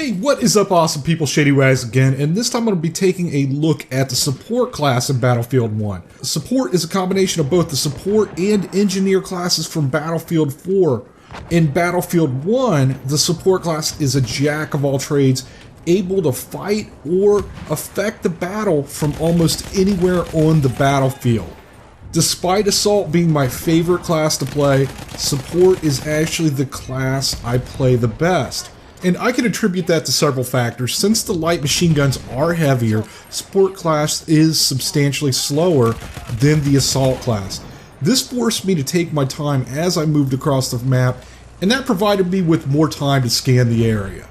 Hey, what is up, awesome people? ShadyWags again, and this time I'm going to be taking a look at the support class in Battlefield 1. Support is a combination of both the support and engineer classes from Battlefield 4. In Battlefield 1, the support class is a jack of all trades, able to fight or affect the battle from almost anywhere on the battlefield. Despite Assault being my favorite class to play, support is actually the class I play the best. And I can attribute that to several factors. Since the light machine guns are heavier, support class is substantially slower than the assault class. This forced me to take my time as I moved across the map, and that provided me with more time to scan the area.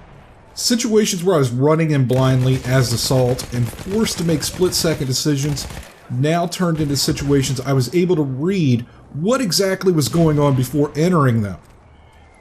Situations where I was running in blindly as assault and forced to make split-second decisions now turned into situations I was able to read what exactly was going on before entering them.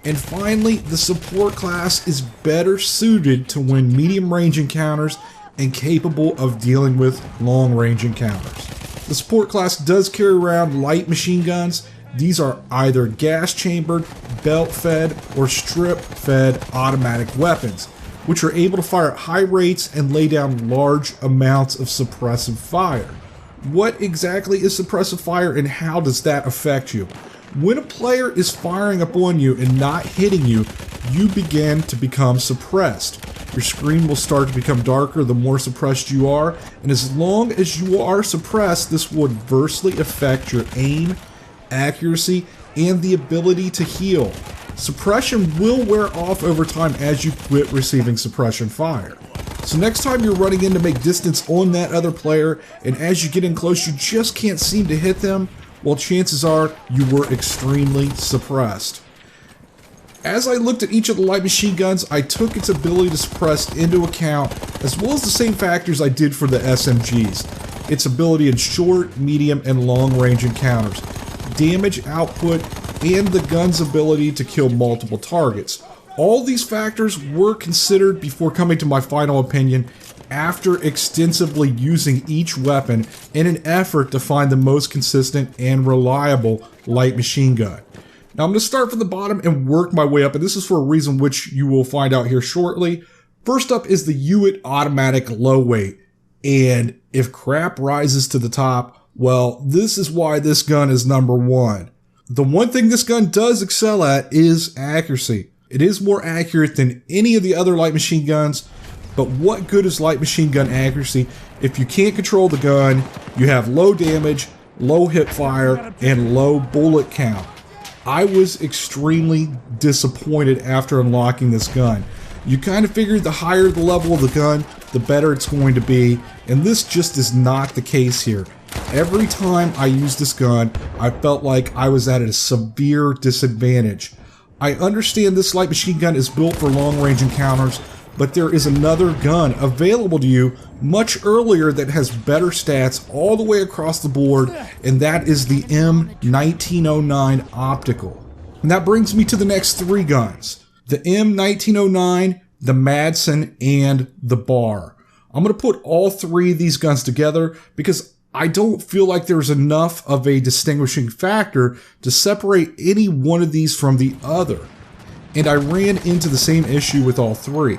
And finally, the support class is better suited to win medium-range encounters and capable of dealing with long-range encounters. The support class does carry around light machine guns. These are either gas-chambered, belt-fed, or strip-fed automatic weapons, which are able to fire at high rates and lay down large amounts of suppressive fire. What exactly is suppressive fire and how does that affect you? When a player is firing upon you and not hitting you, you begin to become suppressed. Your screen will start to become darker the more suppressed you are, and as long as you are suppressed, this will adversely affect your aim, accuracy, and the ability to heal. Suppression will wear off over time as you quit receiving suppression fire. So next time you're running in to make distance on that other player, and as you get in close you just can't seem to hit them, well, chances are you were extremely suppressed. As I looked at each of the light machine guns, I took its ability to suppress into account, as well as the same factors I did for the SMGs. Its ability in short, medium, and long-range encounters, damage output, and the gun's ability to kill multiple targets. All these factors were considered before coming to my final opinion after extensively using each weapon in an effort to find the most consistent and reliable light machine gun. Now I'm going to start from the bottom and work my way up, and this is for a reason which you will find out here shortly. First up is the Hewitt automatic low weight, and if crap rises to the top, well, this is why this gun is number one. The one thing this gun does excel at is accuracy. It is more accurate than any of the other light machine guns. But what good is light machine gun accuracy if you can't control the gun, you have low damage, low hip fire, and low bullet count? I was extremely disappointed after unlocking this gun. You kind of figured the higher the level of the gun, the better it's going to be, and this just is not the case here. Every time I used this gun, I felt like I was at a severe disadvantage. I understand this light machine gun is built for long-range encounters, but there is another gun available to you much earlier that has better stats all the way across the board, and that is the M1909 Optical. And that brings me to the next three guns. The M1909, the Madsen, and the Bar. I'm going to put all three of these guns together because I don't feel like there's enough of a distinguishing factor to separate any one of these from the other. And I ran into the same issue with all three.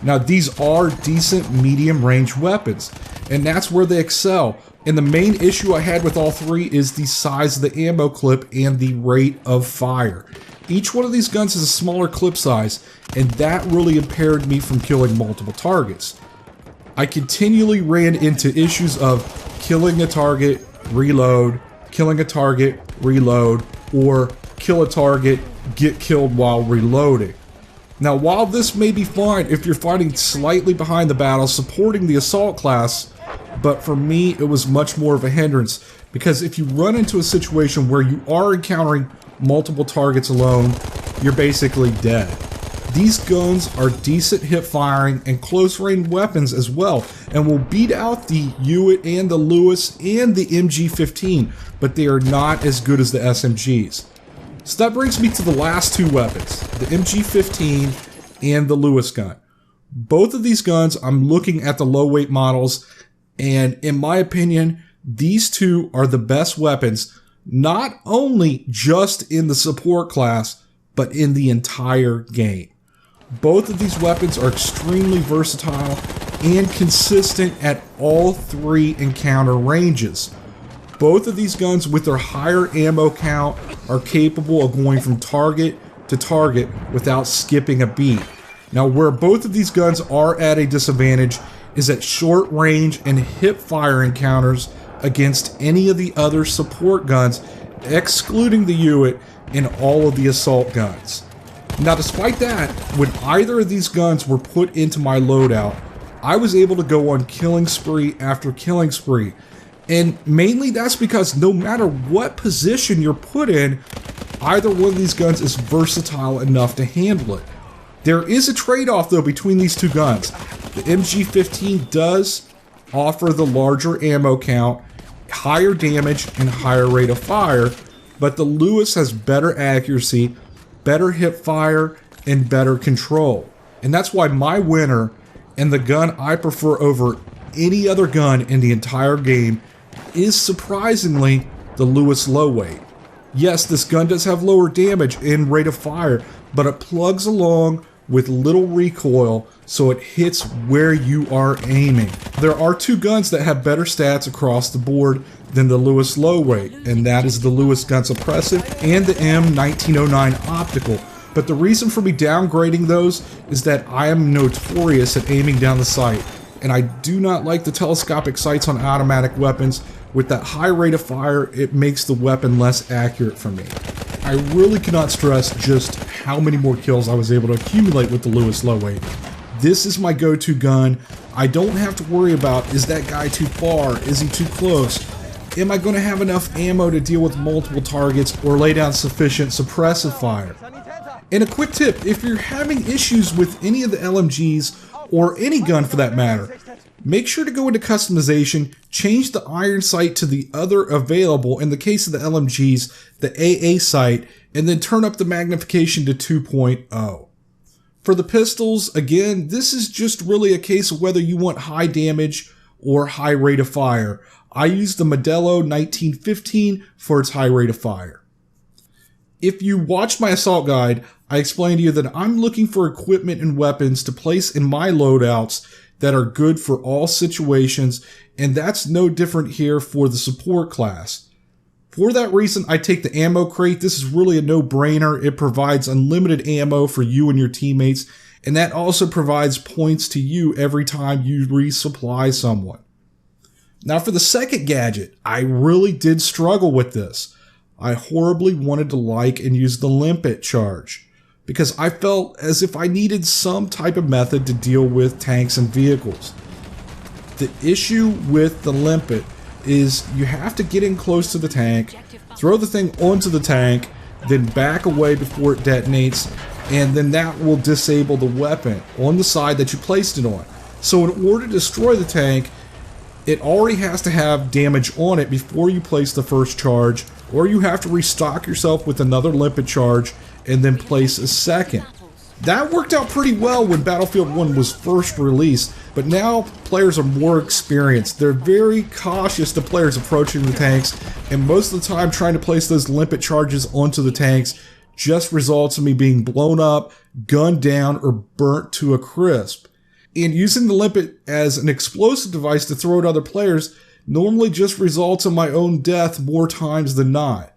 Now these are decent medium range weapons, and that's where they excel. And the main issue I had with all three is the size of the ammo clip and the rate of fire. Each one of these guns has a smaller clip size, and that really impaired me from killing multiple targets. I continually ran into issues of killing a target, reload, killing a target, reload, or kill a target, get killed while reloading. Now, while this may be fine if you're fighting slightly behind the battle, supporting the assault class, but for me, it was much more of a hindrance, because if you run into a situation where you are encountering multiple targets alone, you're basically dead. These guns are decent hip firing and close range weapons as well, and will beat out the Hewitt and the Lewis and the MG15, but they are not as good as the SMGs. So that brings me to the last two weapons, the MG15 and the Lewis gun. Both of these guns, I'm looking at the low weight models, and in my opinion, these two are the best weapons, not only just in the support class, but in the entire game. Both of these weapons are extremely versatile and consistent at all 3 encounter ranges. Both of these guns with their higher ammo count are capable of going from target to target without skipping a beat. Now, where both of these guns are at a disadvantage is at short range and hip fire encounters against any of the other support guns, excluding the Hewitt and all of the assault guns. Now, despite that, when either of these guns were put into my loadout, I was able to go on killing spree after killing spree. And mainly that's because no matter what position you're put in, either one of these guns is versatile enough to handle it. There is a trade-off though between these two guns. The MG15 does offer the larger ammo count, higher damage, and higher rate of fire, but the Lewis has better accuracy, better hip fire, and better control. And that's why my winner, and the gun I prefer over any other gun in the entire game, is surprisingly the Lewis low weight. Yes, this gun does have lower damage and rate of fire, but it plugs along with little recoil, so it hits where you are aiming. There are 2 guns that have better stats across the board than the Lewis low weight, and that is the Lewis Gun Suppressive and the M1909 Optical. But the reason for me downgrading those is that I am notorious at aiming down the sight, and I do not like the telescopic sights on automatic weapons. With that high rate of fire, it makes the weapon less accurate for me. I really cannot stress just how many more kills I was able to accumulate with the Lewis low weight. This is my go-to gun. I don't have to worry about, is that guy too far? Is he too close? Am I going to have enough ammo to deal with multiple targets or lay down sufficient suppressive fire? And a quick tip, if you're having issues with any of the LMGs, or any gun for that matter, make sure to go into customization, change the iron sight to the other available, in the case of the LMGs, the AA sight, and then turn up the magnification to 2.0. For the pistols, again, this is just really a case of whether you want high damage or high rate of fire. I use the Modelo 1915 for its high rate of fire. If you watched my assault guide, I explained to you that I'm looking for equipment and weapons to place in my loadouts that are good for all situations, and that's no different here for the support class. For that reason, I take the ammo crate. This is really a no-brainer. It provides unlimited ammo for you and your teammates, and that also provides points to you every time you resupply someone. Now for the second gadget, I really did struggle with this. I horribly wanted to like and use the limpet charge, because I felt as if I needed some type of method to deal with tanks and vehicles. The issue with the limpet is you have to get in close to the tank, throw the thing onto the tank, then back away before it detonates, and then that will disable the weapon on the side that you placed it on. So in order to destroy the tank, it already has to have damage on it before you place the first charge, or you have to restock yourself with another limpet charge and then place a second. That worked out pretty well when Battlefield 1 was first released, but now players are more experienced. They're very cautious to players approaching the tanks, and most of the time trying to place those limpet charges onto the tanks just results in me being blown up, gunned down, or burnt to a crisp. And using the limpet as an explosive device to throw at other players normally just results in my own death more times than not.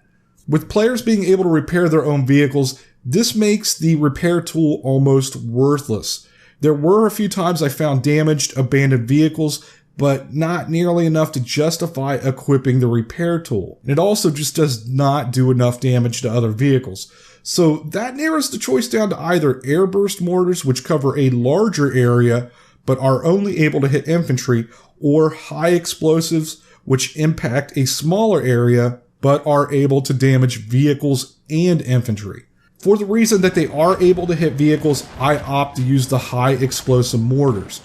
With players being able to repair their own vehicles, this makes the repair tool almost worthless. There were a few times I found damaged, abandoned vehicles, but not nearly enough to justify equipping the repair tool. It also just does not do enough damage to other vehicles. So that narrows the choice down to either airburst mortars, which cover a larger area but are only able to hit infantry, or high explosives, which impact a smaller area but are able to damage vehicles and infantry. For the reason that they are able to hit vehicles, I opt to use the high explosive mortars.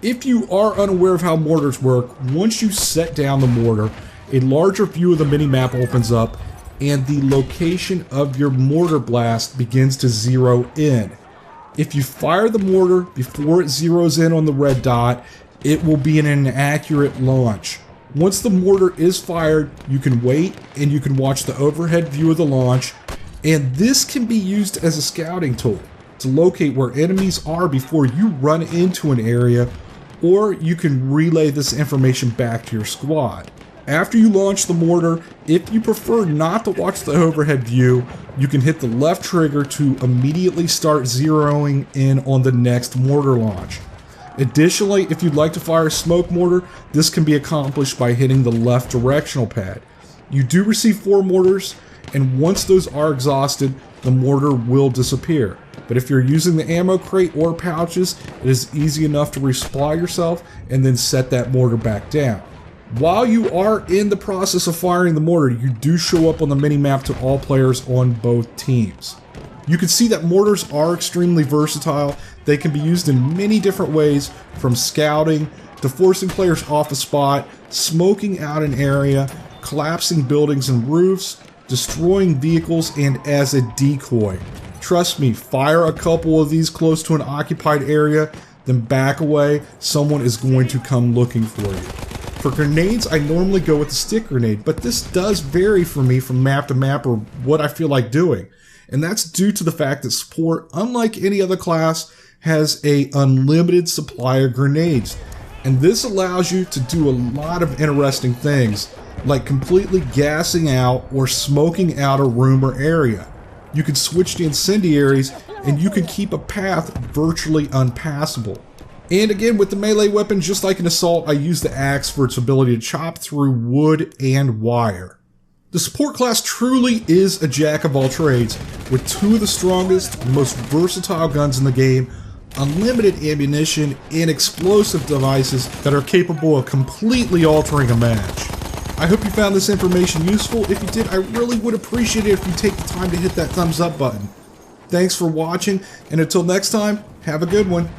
If you are unaware of how mortars work, once you set down the mortar, a larger view of the minimap opens up, and the location of your mortar blast begins to zero in. If you fire the mortar before it zeroes in on the red dot, it will be an inaccurate launch. Once the mortar is fired, you can wait and you can watch the overhead view of the launch, and this can be used as a scouting tool. to locate where enemies are before you run into an area, or you can relay this information back to your squad. After you launch the mortar, if you prefer not to watch the overhead view, you can hit the left trigger to immediately start zeroing in on the next mortar launch. Additionally, if you'd like to fire a smoke mortar, this can be accomplished by hitting the left directional pad. You do receive 4 mortars, and once those are exhausted, the mortar will disappear. But if you're using the ammo crate or pouches, it is easy enough to resupply yourself and then set that mortar back down. While you are in the process of firing the mortar, you do show up on the minimap to all players on both teams. You can see that mortars are extremely versatile. They can be used in many different ways, from scouting to forcing players off a spot, smoking out an area, collapsing buildings and roofs, destroying vehicles, and as a decoy. Trust me, fire a couple of these close to an occupied area, then back away. Someone is going to come looking for you. For grenades, I normally go with the stick grenade, but this does vary for me from map to map or what I feel like doing. And that's due to the fact that support, unlike any other class, has an unlimited supply of grenades. And this allows you to do a lot of interesting things, like completely gassing out or smoking out a room or area. You can switch to incendiaries, and you can keep a path virtually unpassable. And again, with the melee weapon, just like an assault, I use the axe for its ability to chop through wood and wire. The support class truly is a jack of all trades, with 2 of the strongest, most versatile guns in the game, unlimited ammunition, and explosive devices that are capable of completely altering a match. I hope you found this information useful. If you did, I really would appreciate it if you take the time to hit that thumbs up button. Thanks for watching, and until next time, have a good one.